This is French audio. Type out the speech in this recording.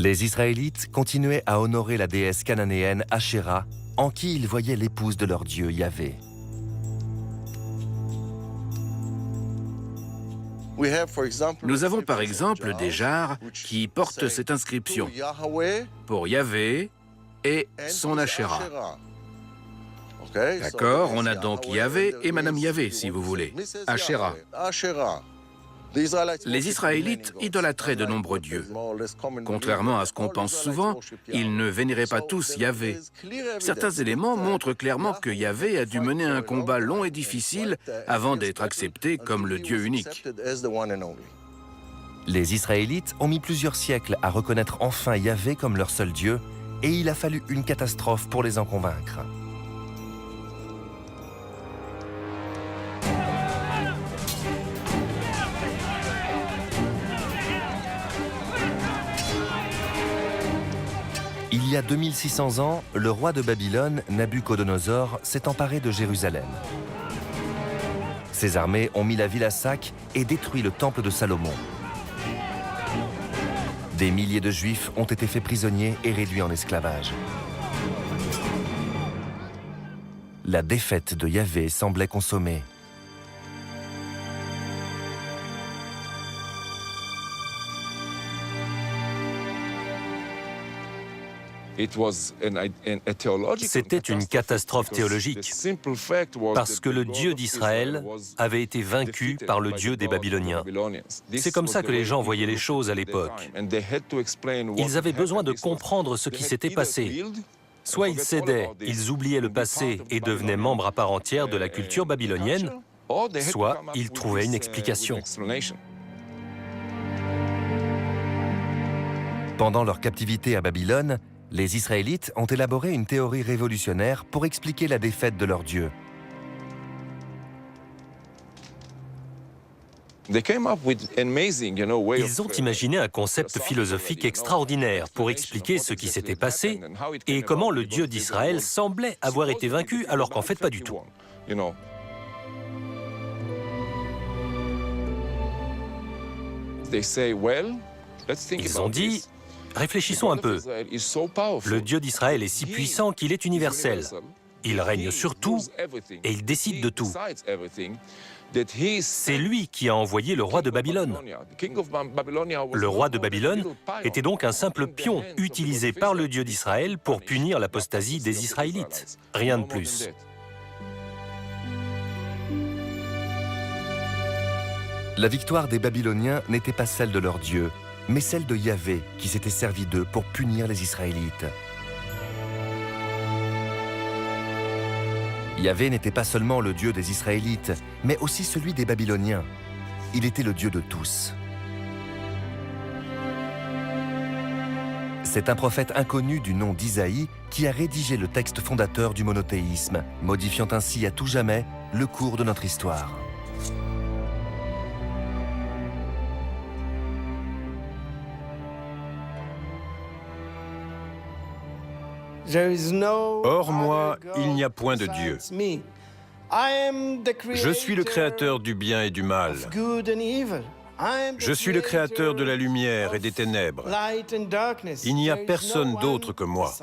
Les Israélites continuaient à honorer la déesse cananéenne Ashéra, en qui ils voyaient l'épouse de leur dieu Yahvé. Nous avons par exemple des jarres qui portent cette inscription pour Yahvé et son Ashéra. D'accord, on a donc Yahvé et Madame Yahvé, si vous voulez, Ashéra. Les Israélites idolâtraient de nombreux dieux. Contrairement à ce qu'on pense souvent, ils ne vénéraient pas tous Yahvé. Certains éléments montrent clairement que Yahvé a dû mener un combat long et difficile avant d'être accepté comme le Dieu unique. Les Israélites ont mis plusieurs siècles à reconnaître enfin Yahvé comme leur seul Dieu, et il a fallu une catastrophe pour les en convaincre. Il y a 2600 ans, le roi de Babylone, Nabuchodonosor, s'est emparé de Jérusalem. Ses armées ont mis la ville à sac et détruit le temple de Salomon. Des milliers de Juifs ont été faits prisonniers et réduits en esclavage. La défaite de Yahvé semblait consommée. C'était une catastrophe théologique, parce que le Dieu d'Israël avait été vaincu par le Dieu des Babyloniens. C'est comme ça que les gens voyaient les choses à l'époque. Ils avaient besoin de comprendre ce qui s'était passé. Soit ils cédaient, ils oubliaient le passé et devenaient membres à part entière de la culture babylonienne, soit ils trouvaient une explication. Pendant leur captivité à Babylone, les Israélites ont élaboré une théorie révolutionnaire pour expliquer la défaite de leur Dieu. Ils ont imaginé un concept philosophique extraordinaire pour expliquer ce qui s'était passé et comment le Dieu d'Israël semblait avoir été vaincu alors qu'en fait pas du tout. Ils ont dit, réfléchissons un peu. Le Dieu d'Israël est si puissant qu'il est universel. Il règne sur tout et il décide de tout. C'est lui qui a envoyé le roi de Babylone. Le roi de Babylone était donc un simple pion utilisé par le Dieu d'Israël pour punir l'apostasie des Israélites. Rien de plus. La victoire des Babyloniens n'était pas celle de leur Dieu, mais celle de Yahvé qui s'était servi d'eux pour punir les Israélites. Yahvé n'était pas seulement le Dieu des Israélites, mais aussi celui des Babyloniens. Il était le Dieu de tous. C'est un prophète inconnu du nom d'Isaïe qui a rédigé le texte fondateur du monothéisme, modifiant ainsi à tout jamais le cours de notre histoire. Hors moi, il n'y a point de Dieu. Je suis le créateur du bien et du mal. Je suis le créateur de la lumière et des ténèbres. Il n'y a personne d'autre que moi.